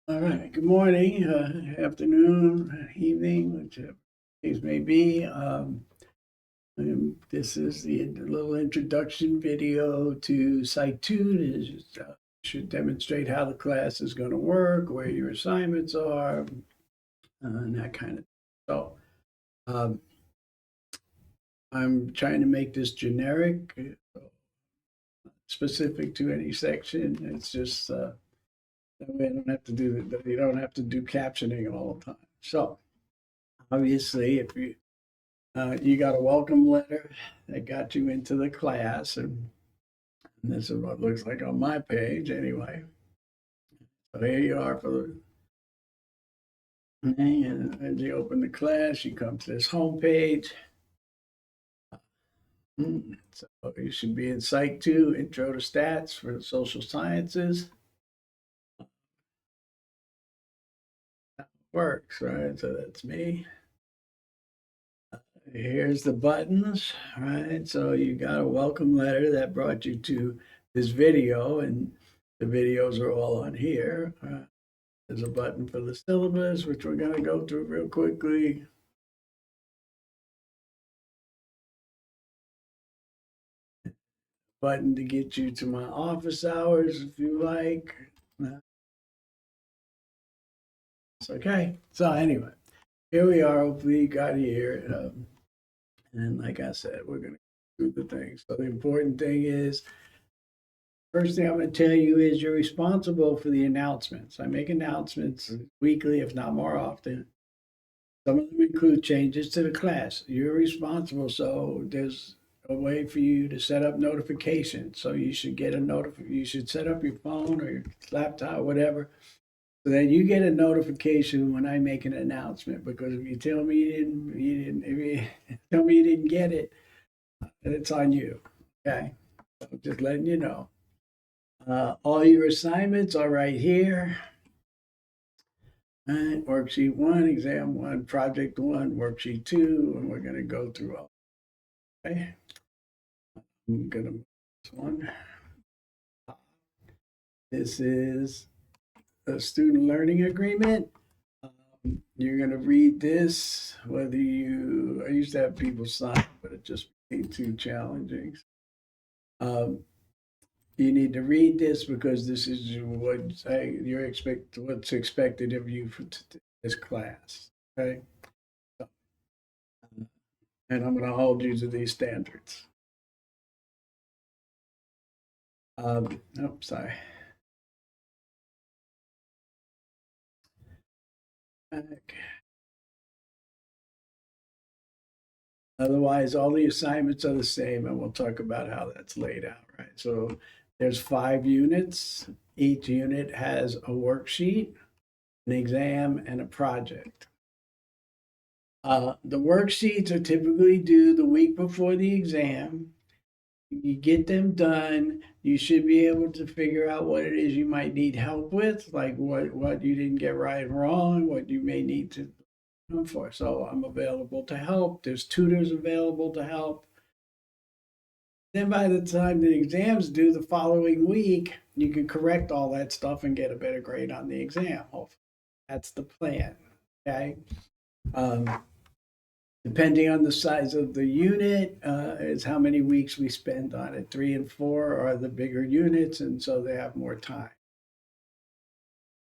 All right, good morning, afternoon, evening, whichever case may be. This is the little introduction video to Psych 2. It should demonstrate how the class is going to work, where your assignments are, and that kind of thing. So um, I'm trying to make this generic, specific to any section. It's just that way I don't have to you don't have to do captioning all the time. So obviously, if you got a welcome letter that got you into the class, and this is what it looks like on my page anyway. So here you are for the and as you open the class, you come to this home page. So you should be in Psych 2, Intro to Stats for the Social Sciences. That works, right? So that's me. Here's the buttons, right? So you got a welcome letter that brought you to this video, and the videos are all on here. There's a button for the syllabus, which we're going to go through real quickly. Button to get you to my office hours if you like. It's okay. So anyway, here we are. Hopefully you got here. And like I said, we're going to do the things. So the important thing is, first thing I'm going to tell you is you're responsible for the announcements. I make announcements weekly, if not more often. Some of them include changes to the class. You're responsible, so there's a way for you to set up notifications. So you should get a you should set up your phone or your laptop, whatever, so that you get a notification when I make an announcement. Because if you tell me if you tell me you didn't get it, then it's on you. Okay, so just letting you know. All your assignments are right here. All right, worksheet 1, exam 1, project 1, worksheet 2, and we're going to go through all. Okay, I'm going to move this one. This is a student learning agreement. You're going to read this, I used to have people sign, but it just became too challenging. Um, you need to read this because this is what's expected of you for this class. Okay. So, and I'm going to hold you to these standards. Sorry. Okay. Otherwise, all the assignments are the same, and we'll talk about how that's laid out, right? So there's 5 units. Each unit has a worksheet, an exam, and a project. The worksheets are typically due the week before the exam. You get them done, you should be able to figure out what it is you might need help with, like what you didn't get right and wrong, what you may need to come for. So I'm available to help. There's tutors available to help. Then by the time the exam's due the following week, you can correct all that stuff and get a better grade on the exam. Hopefully, that's the plan. Okay. Um, Depending on the size of the unit, is how many weeks we spend on it. 3 and 4 are the bigger units, and so they have more time.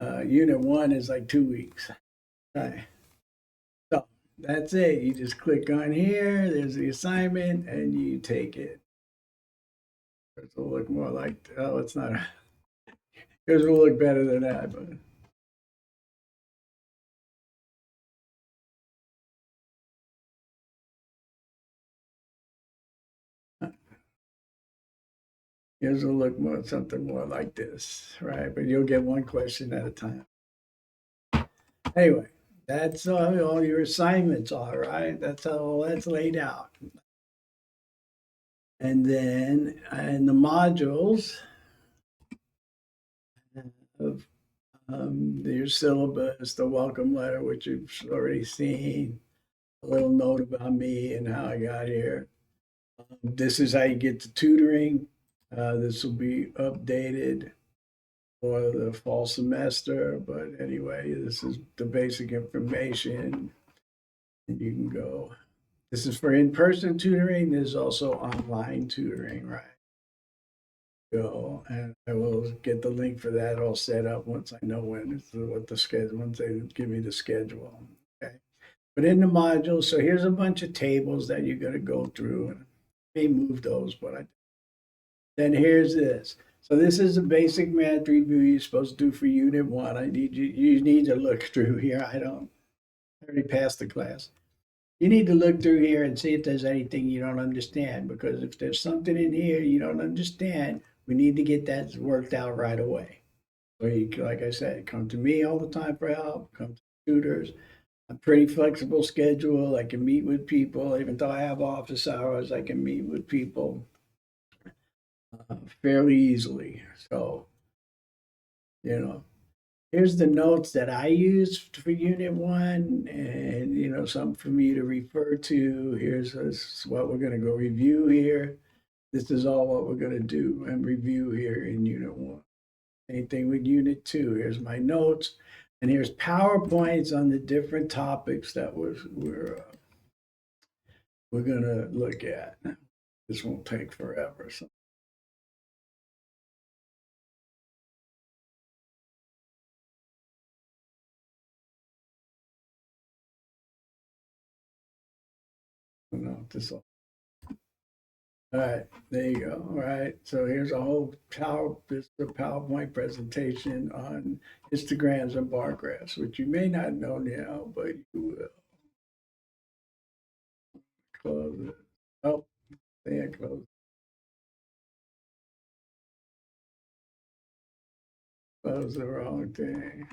Unit 1 is like 2 weeks. Okay. So that's it. You just click on here. There's the assignment, and you take it. It will look more like, oh, it's not. Yours will look better than that, but yours will look more something more like this, right? But you'll get one question at a time. Anyway, that's all your assignments are, right? That's all that's laid out. And then in the modules of your syllabus, the welcome letter, which you've already seen, a little note about me and how I got here. This is how you get to tutoring. This will be updated for the fall semester. But anyway, this is the basic information. And you can go. This is for in-person tutoring. There's also online tutoring, right? Go, and I will get the link for that all set up once I know what the schedule, once they give me the schedule. Okay. But in the module, so here's a bunch of tables that you're going to go through. And I may move those, but then here's this. So this is a basic math review you're supposed to do for Unit 1. You need to look through here. I already passed the class. You need to look through here and see if there's anything you don't understand, because if there's something in here you don't understand, we need to get that worked out right away. So you, like I said, come to me all the time for help, come to tutors. A pretty flexible schedule. I can meet with people, even though I have office hours, I can meet with people fairly easily. So, here's the notes that I used for Unit 1, and, some for me to refer to. Here's what we're going to go review here. This is all what we're going to do and review here in Unit 1. Same thing with Unit 2. Here's my notes. And here's PowerPoints on the different topics that we're going to look at. This won't take forever. So. No, this all right, there you go. All right, so here's a whole PowerPoint presentation on histograms and bar graphs, which you may not know now, but you will. Close it. Oh, they close. Close the wrong thing.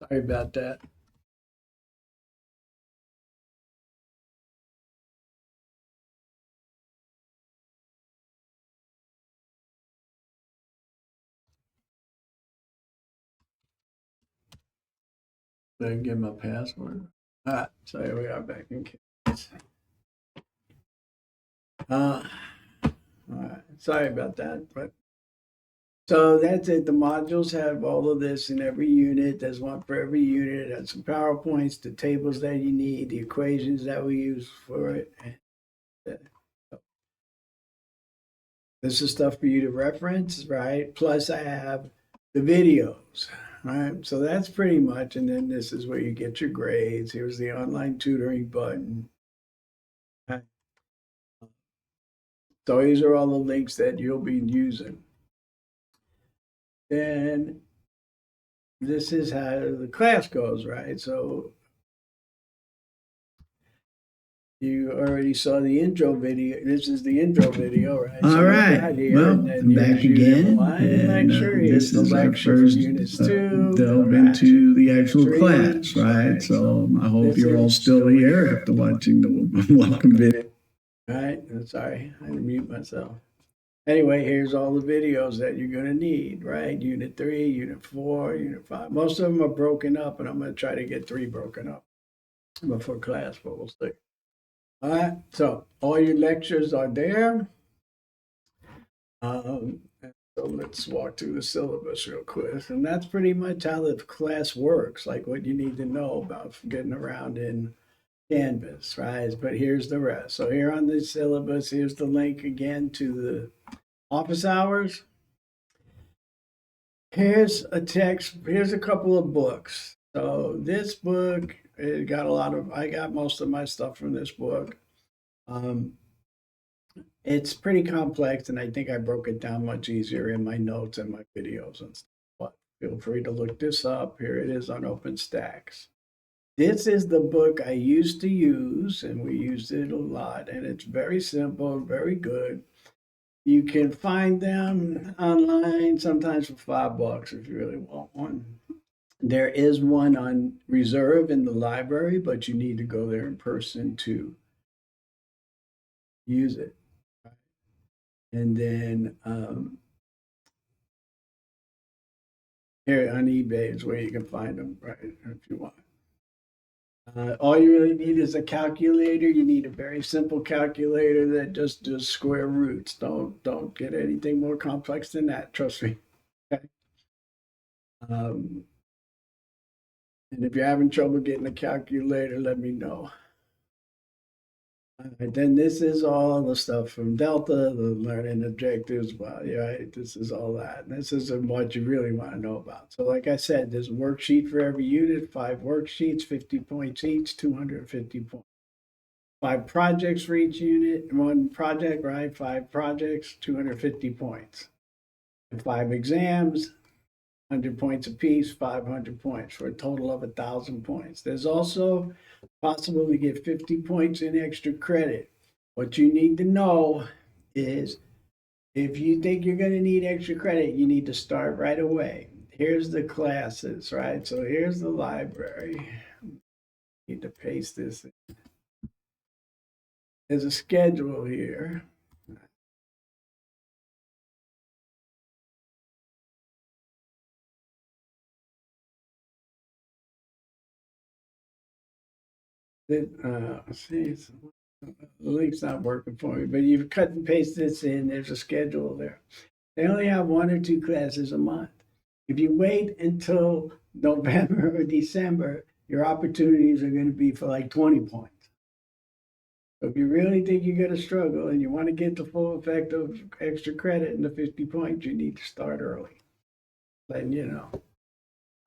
Sorry about that. Did I give my password? So here we are back in case. All right, sorry about that, but so that's it. The modules have all of this in every unit. There's one for every unit. It has some PowerPoints, the tables that you need, the equations that we use for it. This is stuff for you to reference, right? Plus I have the videos, right? So that's pretty much, and then this is where you get your grades. Here's the online tutoring button. Right? So these are all the links that you'll be using. Then this is how the class goes, right? So you already saw the intro video. This is the intro video, right? All right. Well, I'm back again. And this is our first delve into the actual class, right? So I hope you're all still here after watching the welcome video. All right. Sorry, I had to mute myself. Anyway, here's all the videos that you're going to need, right? Unit 3, Unit 4, Unit 5. Most of them are broken up, and I'm going to try to get 3 broken up before class, but we'll see. All right, so all your lectures are there. So let's walk through the syllabus real quick. And that's pretty much how the class works, like what you need to know about getting around in Canvas, right? But here's the rest. So here on the syllabus, here's the link again to the office hours. Here's a text, here's a couple of books. So this book, it got I got most of my stuff from this book. It's pretty complex, and I think I broke it down much easier in my notes and my videos and stuff. But feel free to look this up. Here it is on OpenStax. This is the book I used to use, and we used it a lot, and it's very simple, very good. You can find them online sometimes for $5 if you really want one. There is one on reserve in the library, but you need to go there in person to use it. And then Here on eBay is where you can find them, right, if you want. All you really need is a calculator. You need a very simple calculator that just does square roots. Don't get anything more complex than that. Trust me. Okay. Um, and if you're having trouble getting a calculator, let me know. Then this is all the stuff from Delta, the learning objectives. Well, yeah, right, this is all that. And this is what you really want to know about. So like I said, there's a worksheet for every unit, 5 worksheets, 50 points each, 250 points. 5 projects for each unit, 1 project, right? 5 projects, 250 points. And 5 exams, 100 points apiece, 500 points for a total of 1,000 points. There's also possible to get 50 points in extra credit. What you need to know is if you think you're going to need extra credit, you need to start right away. Here's the classes, right? So here's the library. Need to paste this in. There's a schedule here. See, the link's not working for me, but you cut and paste this in. There's a schedule there. They only have 1 or 2 classes a month. If you wait until November or December, your opportunities are going to be for like 20 points. So if you really think you're going to struggle and you want to get the full effect of extra credit in the 50 points, you need to start early. Letting you know.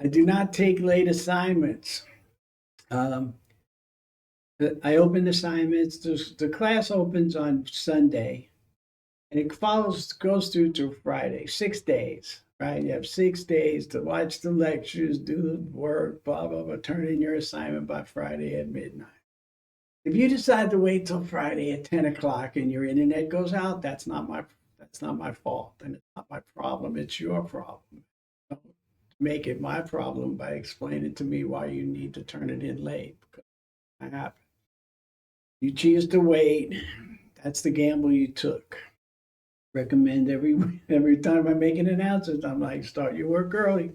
I do not take late assignments. I open assignments. The class opens on Sunday, and it goes through to Friday. 6 days, right? You have 6 days to watch the lectures, do the work, blah blah blah. Turn in your assignment by Friday at midnight. If you decide to wait till Friday at 10 o'clock and your internet goes out, that's not my fault, and it's not my problem. It's your problem. Don't make it my problem by explaining to me why you need to turn it in late, because it happens. You choose to wait. That's the gamble you took. Recommend every time I make an announcement, I'm like, start your work early.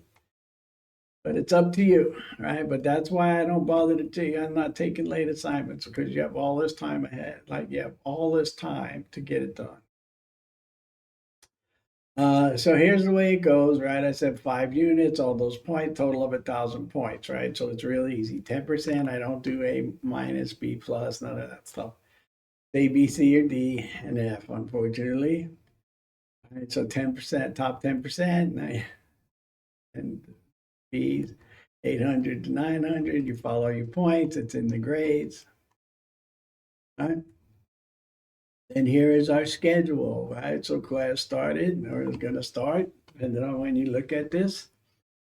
But it's up to you, right? But that's why I don't bother to tell you I'm not taking late assignments, because you have all this time ahead. Like you have all this time to get it done. So here's the way it goes, right? I said 5 units, all those points, total of 1,000 points, right? So it's really easy. 10%, I don't do A minus, B plus, none of that stuff. A, B, C, or D, and F, unfortunately. All right, so 10%, top 10%, and B's 800 to 900. You follow your points, it's in the grades. All right. And here is our schedule, right? So class started, or is going to start, depending on when you look at this,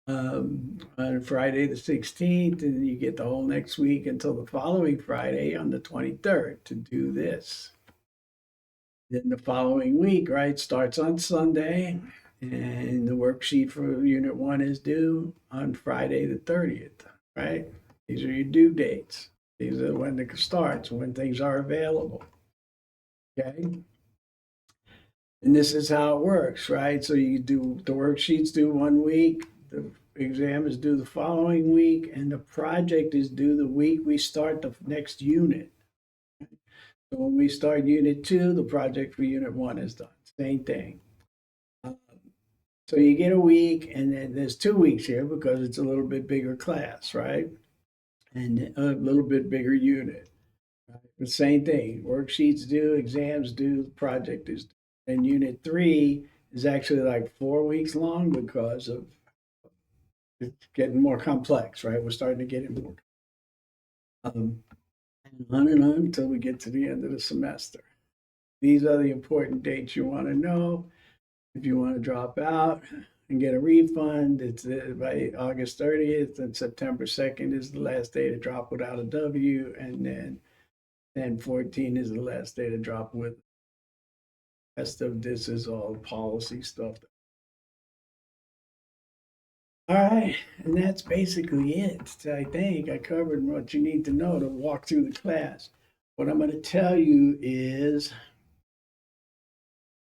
on Friday the 16th, and you get the whole next week until the following Friday on the 23rd to do this. Then the following week, right, starts on Sunday, and the worksheet for Unit 1 is due on Friday the 30th, right? These are your due dates. These are when it starts, when things are available. Okay. And this is how it works, right? So you do the worksheets due 1 week, the exam is due the following week, and the project is due the week we start the next unit. So when we start Unit 2, the project for Unit 1 is done. Same thing. So you get a week, and then there's 2 weeks here because it's a little bit bigger class, right? And a little bit bigger unit. The same thing. Worksheets due, exams due, project is due. And Unit 3 is actually like 4 weeks long because of it's getting more complex, right? We're starting to get it more. And on until we get to the end of the semester. These are the important dates you want to know. If you want to drop out and get a refund, it's by August 30th, and September 2nd is the last day to drop without a W, and then 10/14 is the last day to drop with. The rest of this is all policy stuff. All right, and that's basically it. I think I covered what you need to know to walk through the class. What I'm going to tell you is,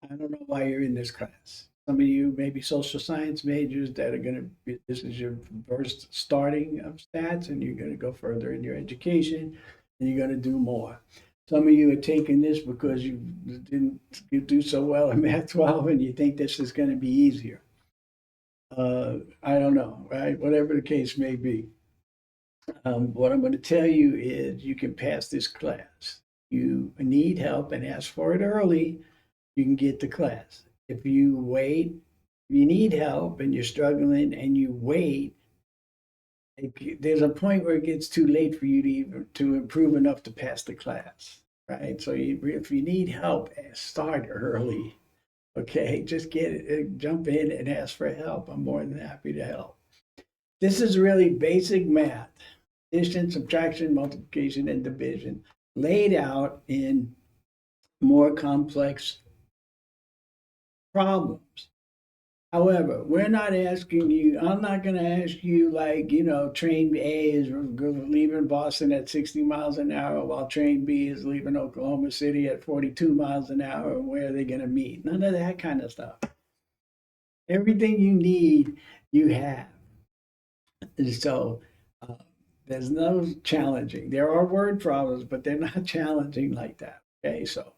I don't know why you're in this class. Some of you maybe social science majors that are going to be, this is your first starting of stats, and you're going to go further in your education, and you're going to do more. Some of you are taking this because you didn't do so well in Math 12, and you think this is going to be easier. I don't know, right? Whatever the case may be. What I'm going to tell you is you can pass this class. You need help and ask for it early, you can get the class. If you wait, if you need help and you're struggling and you wait, there's a point where it gets too late for you to even to improve enough to pass the class, right? So if you need help, start early. Okay, just get it, jump in and ask for help. I'm more than happy to help. This is really basic math: addition, subtraction, multiplication, and division, laid out in more complex problems. However, we're not asking you, I'm not going to ask you, like, train A is leaving Boston at 60 miles an hour while train B is leaving Oklahoma City at 42 miles an hour. Where are they going to meet? None of that kind of stuff. Everything you need, you have. And so there's no challenging. There are word problems, but they're not challenging like that. Okay, so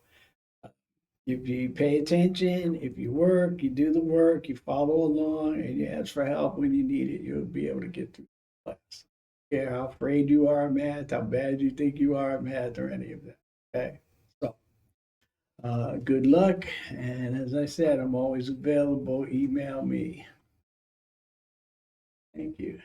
if you pay attention, if you work, you do the work, you follow along, and you ask for help when you need it, you'll be able to get through the class. Yeah, how afraid you are of math, how bad you think you are at math, or any of that. Okay, so good luck, and as I said, I'm always available. Email me. Thank you.